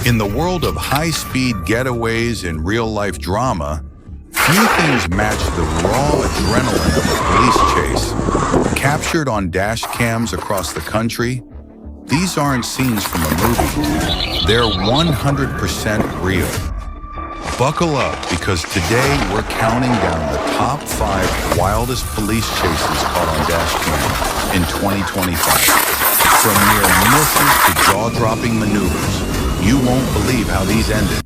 In the world of high-speed getaways and real-life drama, few things match the raw adrenaline of a police chase. Captured on dash cams across the country, these aren't scenes from a movie. They're 100% real. Buckle up, because today we're counting down the top 5 wildest police chases caught on Dashcam in 2025. From near misses to jaw-dropping maneuvers, you won't believe how these ended.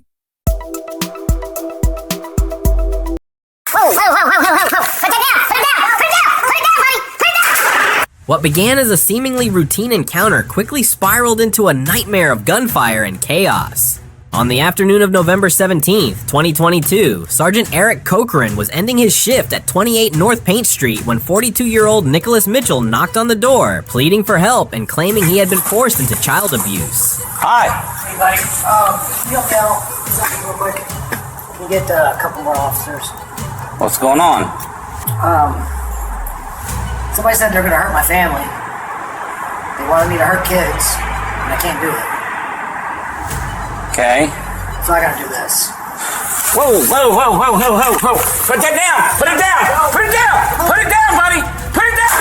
What began as a seemingly routine encounter quickly spiraled into a nightmare of gunfire and chaos. On the afternoon of November 17th, 2022, Sergeant Eric Cochran was ending his shift at 28 North Paint Street when 42-year-old Nicholas Mitchell knocked on the door, pleading for help and claiming he had been forced into child abuse. Hi. Hey, buddy. Can you help me out something real quick? Can you get a couple more officers? What's going on? Somebody said they're gonna hurt my family. They wanted me to hurt kids, and I can't do it. Okay. So I gotta do this. Whoa, whoa, whoa, whoa, whoa, whoa, whoa. Put that down! Put it down! Put it down! Put it down, buddy! Put it down!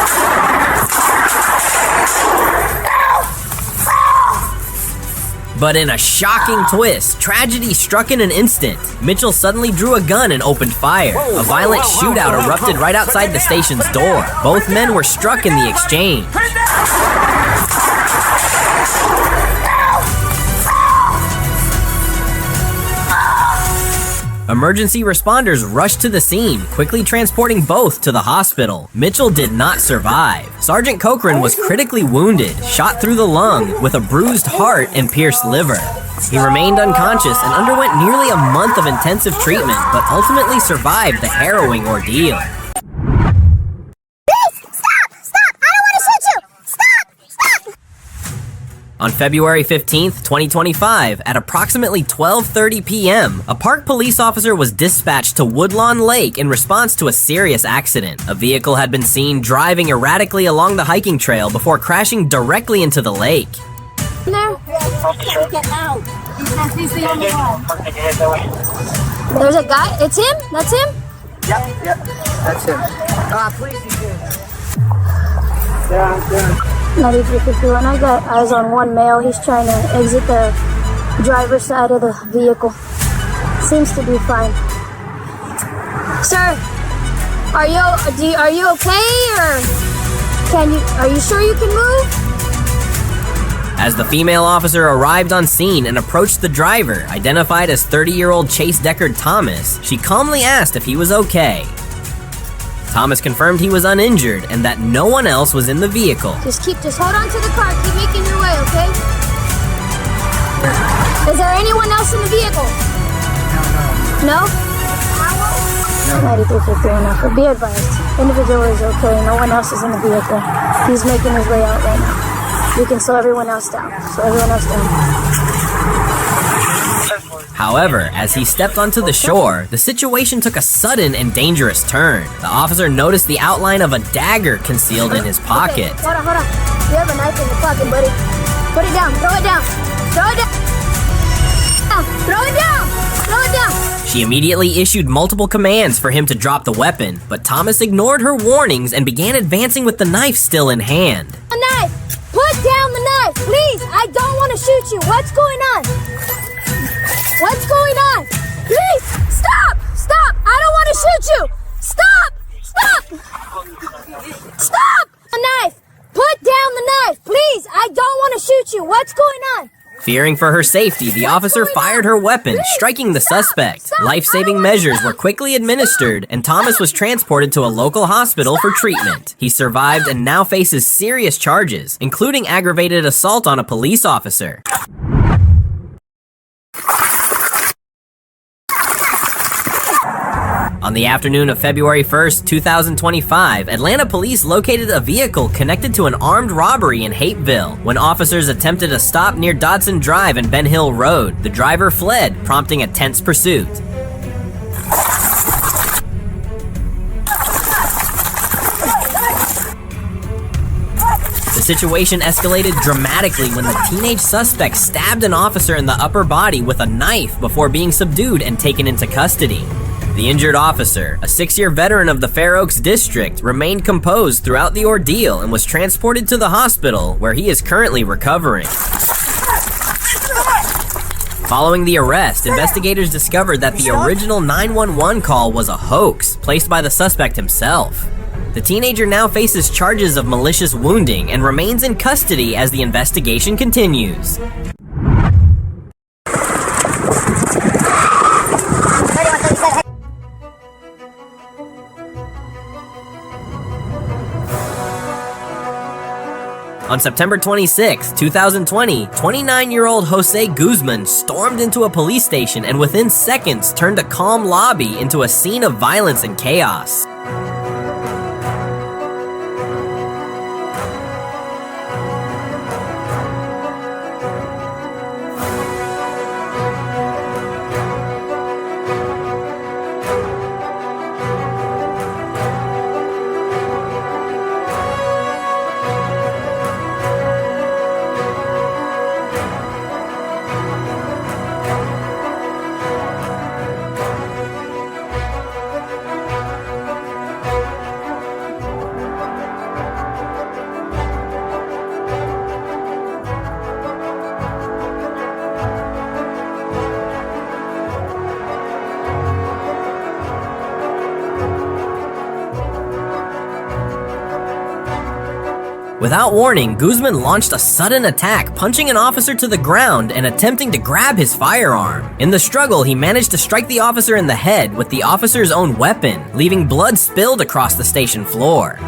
But in a shocking twist, tragedy struck in an instant. Mitchell suddenly drew a gun and opened fire. A violent shootout erupted right outside the station's door. Both men were struck in the exchange. Emergency responders rushed to the scene, quickly transporting both to the hospital. Mitchell did not survive. Sergeant Cochran was critically wounded, shot through the lung, with a bruised heart and pierced liver. He remained unconscious and underwent nearly a month of intensive treatment, but ultimately survived the harrowing ordeal. On February 15th, 2025, at approximately 12:30 p.m., a park police officer was dispatched to Woodlawn Lake in response to a serious accident. A vehicle had been seen driving erratically along the hiking trail before crashing directly into the lake. No. Get out. He's the only one. There's a guy. It's him? That's him? Yep, that's him. Please, he's here. Yeah. 9351, I got eyes on one male. He's trying to exit the driver's side of the vehicle. Seems to be fine. Sir, are you okay, or are you sure you can move? As the female officer arrived on scene and approached the driver, identified as 30-year-old Chase Deckard Thomas, she calmly asked if he was okay. Thomas confirmed he was uninjured and that no one else was in the vehicle. Just hold on to the car. Keep making your way, okay? Is there anyone else in the vehicle? No? 9351, be advised. Individual is okay. No one else is in the vehicle. He's making his way out right now. You can slow everyone else down. However, as he stepped onto the shore, the situation took a sudden and dangerous turn. The officer noticed the outline of a dagger concealed in his pocket. Okay, hold on. You have a knife in your pocket, buddy. Put it down. Throw it down. Throw it down. She immediately issued multiple commands for him to drop the weapon, but Thomas ignored her warnings and began advancing with the knife still in hand. A knife! Put down the knife, please! I don't want to shoot you. What's going on? Please, stop! I don't want to shoot you! Stop! A knife! Put down the knife, please! I don't want to shoot you. What's going on? Fearing for her safety, the officer fired her weapon, striking the suspect. Life-saving measures were quickly administered, and Thomas was transported to a local hospital for treatment. He survived and now faces serious charges, including aggravated assault on a police officer. On the afternoon of February 1st, 2025, Atlanta police located a vehicle connected to an armed robbery in Hapeville. When officers attempted a stop near Dodson Drive and Ben Hill Road, the driver fled, prompting a tense pursuit. The situation escalated dramatically when the teenage suspect stabbed an officer in the upper body with a knife before being subdued and taken into custody. The injured officer, a 6-year veteran of the Fair Oaks district, remained composed throughout the ordeal and was transported to the hospital, where he is currently recovering. Following the arrest, investigators discovered that the original 911 call was a hoax placed by the suspect himself. The teenager now faces charges of malicious wounding and remains in custody as the investigation continues. On September 26, 2020, 29-year-old Jose Guzman stormed into a police station and within seconds turned a calm lobby into a scene of violence and chaos. Without warning, Guzman launched a sudden attack, punching an officer to the ground and attempting to grab his firearm. In the struggle, he managed to strike the officer in the head with the officer's own weapon, leaving blood spilled across the station floor.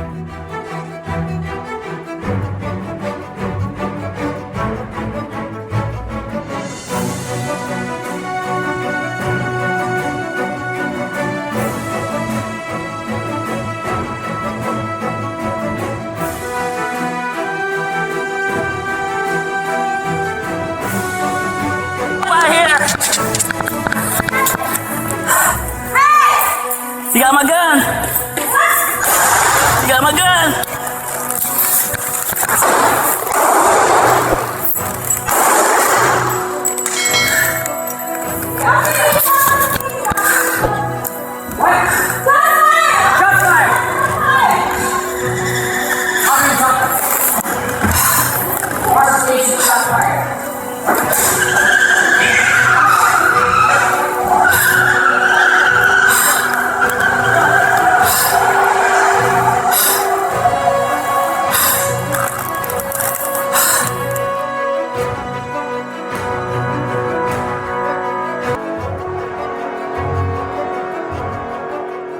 You got my gun! You got my gun!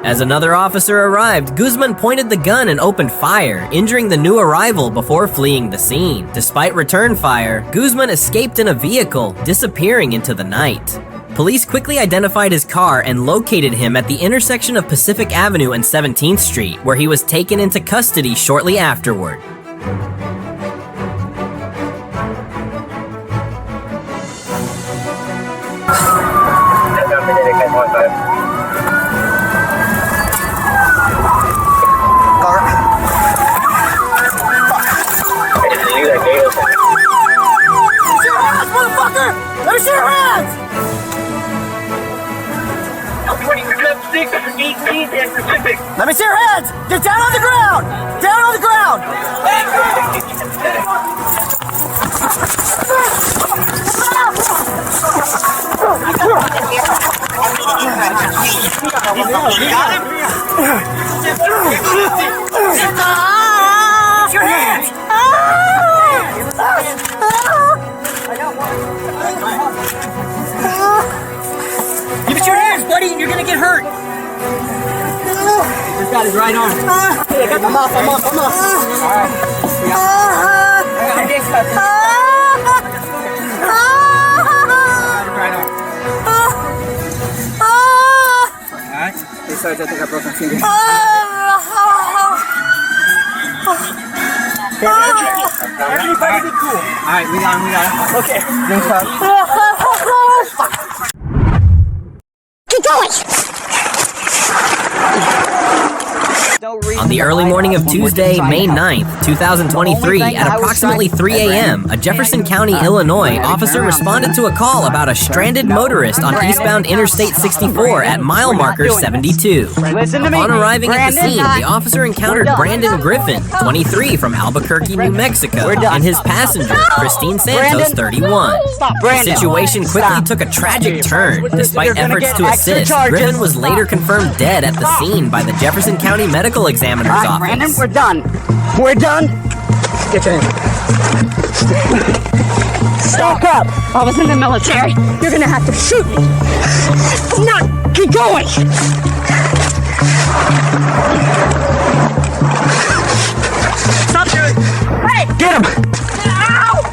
As another officer arrived, Guzman pointed the gun and opened fire, injuring the new arrival before fleeing the scene. Despite return fire, Guzman escaped in a vehicle, disappearing into the night. Police quickly identified his car and located him at the intersection of Pacific Avenue and 17th Street, where he was taken into custody shortly afterward. Let me see your hands! Let me see your hands! Get down on the ground! Down on the ground! Get your hands! Give us your hands, buddy. You're gonna get hurt. He's got his right arm. I'm off. All right. I got this cut. Right arm. All right. Besides, I think I broke my finger. Everybody be cool. All right, we got him. Okay. On On the early morning of Tuesday, May 9th, 2023, at approximately 3 a.m., a Jefferson County, Illinois officer responded to a call about a stranded motorist on eastbound Interstate 64 at mile marker 72. Upon arriving at the scene, the officer encountered Brandon Griffin, 23, from Albuquerque, New Mexico, and his passenger, Christine Santos, 31. The situation quickly took a tragic turn. Despite efforts to assist, Griffin was later confirmed dead at the scene by the Jefferson County Medical Examiner's office. Brandon, we're done. We're done. Get your hands. Stock up. I was in the military. You're gonna have to shoot me. No, keep going. Stop doing. Hey, get him.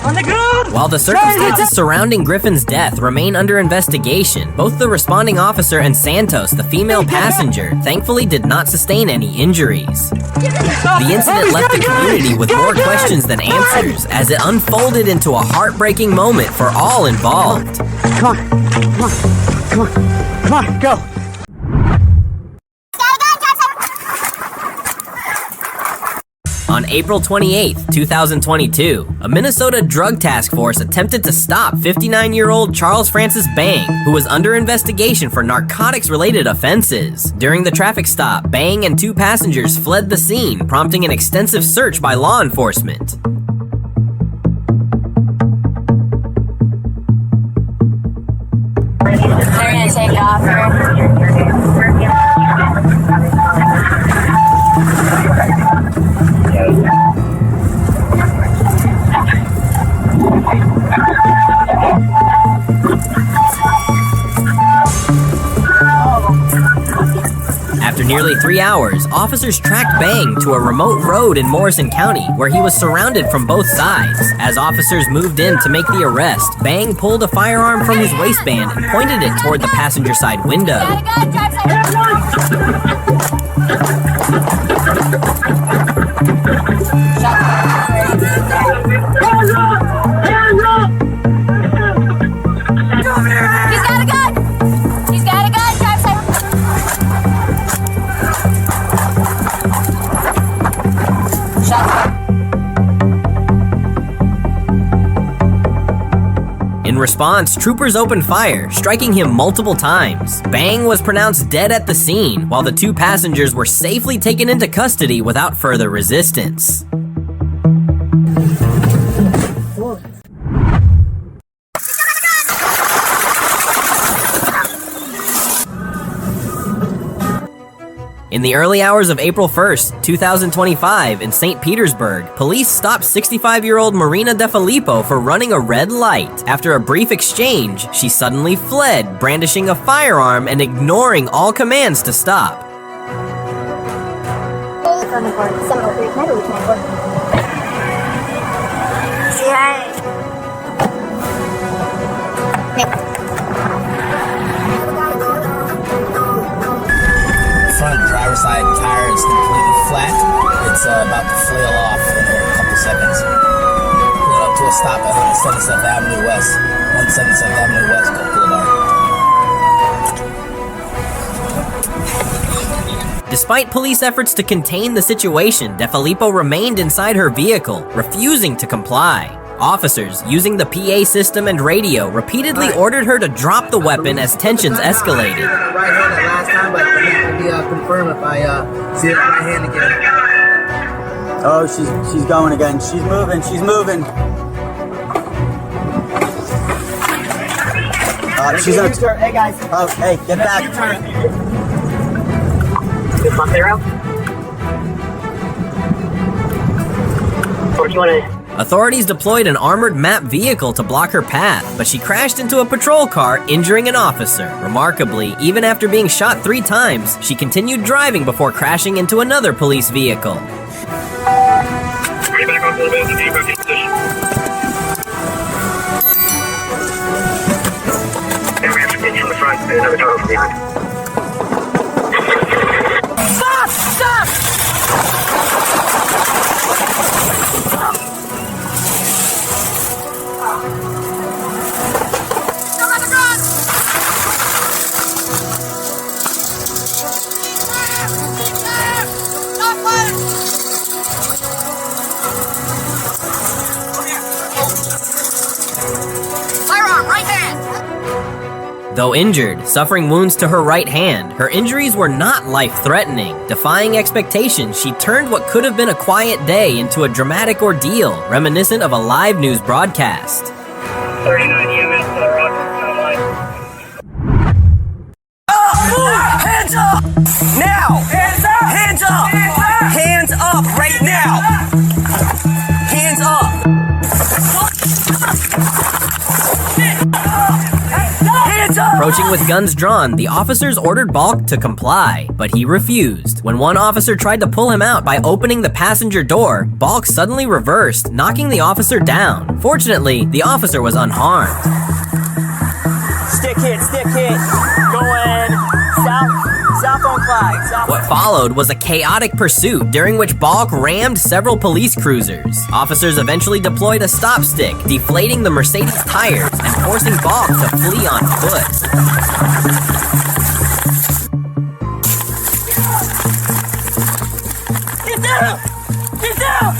On the ground. While the circumstances surrounding Griffin's death remain under investigation, both the responding officer and Santos, the female passenger, thankfully did not sustain any injuries. The incident left the community with more questions than answers, as it unfolded into a heartbreaking moment for all involved. Come on, come on, come on, come on, go. On April 28, 2022, a Minnesota drug task force attempted to stop 59-year-old Charles Francis Bang, who was under investigation for narcotics-related offenses. During the traffic stop, Bang and 2 passengers fled the scene, prompting an extensive search by law enforcement. They're gonna take off. After nearly 3 hours, officers tracked Bang to a remote road in Morrison County, where he was surrounded from both sides. As officers moved in to make the arrest, Bang pulled a firearm from his waistband and pointed it toward the passenger side window. He's got a gun! He's got a gun! Drive side. In response, troopers opened fire, striking him multiple times. Bang was pronounced dead at the scene, while the 2 passengers were safely taken into custody without further resistance. In the early hours of April 1st, 2025, in St. Petersburg, police stopped 65-year-old Marina DeFilippo for running a red light. After a brief exchange, she suddenly fled, brandishing a firearm and ignoring all commands to stop. Front driver's side tire is completely flat. It's about to flail off in a couple seconds. Pull up to a stop at 177th Avenue West. 177th Avenue West, go Boulevard. Despite police efforts to contain the situation, DeFilippo remained inside her vehicle, refusing to comply. Officers, using the PA system and radio, repeatedly ordered her to drop the weapon as tensions escalated. Right hand that last time, but it will be confirmed if I see that right hand again. Oh, she's going again. She's moving. She's moving. She's gonna turn. Hey guys. Oh, hey, get back. Good luck there, out. What do you want to? Authorities deployed an armored MAP vehicle to block her path, but she crashed into a patrol car, injuring an officer. Remarkably, even after being shot 3 times, she continued driving before crashing into another police vehicle. Stop! Stop! Stop fighting! Though injured, suffering wounds to her right hand, her injuries were not life-threatening. Defying expectations, she turned what could have been a quiet day into a dramatic ordeal, reminiscent of a live news broadcast. 39 EMS to the Rockford Town Line. Hands up! Now! Hands up! Hands up! Hands up right now! Hands up! Hands up! Approaching with guns drawn, the officers ordered Balk to comply, but he refused. When one officer tried to pull him out by opening the passenger door, Balk suddenly reversed, knocking the officer down. Fortunately, the officer was unharmed. Stick hit, going south on Clyde. What followed was a chaotic pursuit, during which Balk rammed several police cruisers. Officers eventually deployed a stop stick, deflating the Mercedes tires and forcing Balk to flee on foot. Get down! Get down!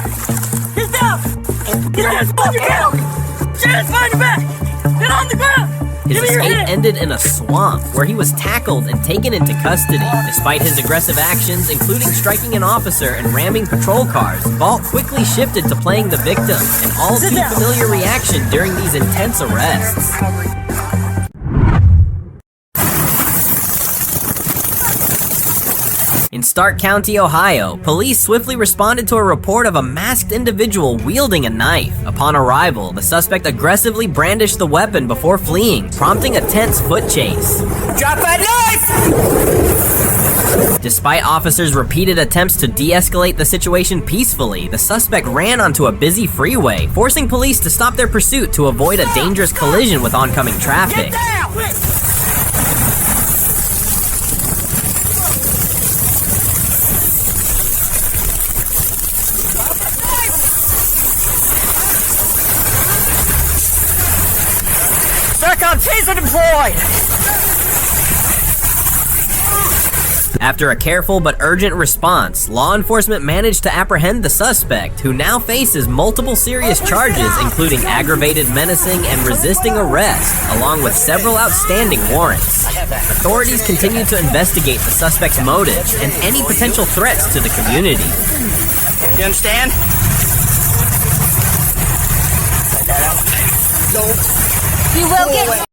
Get down! Get down! Get down! Just find your back! Get on the ground! His escape ended in a swamp, where he was tackled and taken into custody. Despite his aggressive actions, including striking an officer and ramming patrol cars, Balk quickly shifted to playing the victim, an all-too familiar reaction during these intense arrests. In Stark County, Ohio, police swiftly responded to a report of a masked individual wielding a knife. Upon arrival, the suspect aggressively brandished the weapon before fleeing, prompting a tense foot chase. Drop that knife! Despite officers' repeated attempts to de-escalate the situation peacefully, the suspect ran onto a busy freeway, forcing police to stop their pursuit to avoid a dangerous collision with oncoming traffic. Get down! Taser deployed! After a careful but urgent response, law enforcement managed to apprehend the suspect, who now faces multiple serious charges, including aggravated menacing and resisting arrest, along with several outstanding warrants. Authorities continue to investigate the suspect's motives and any potential threats to the community. You understand? You will get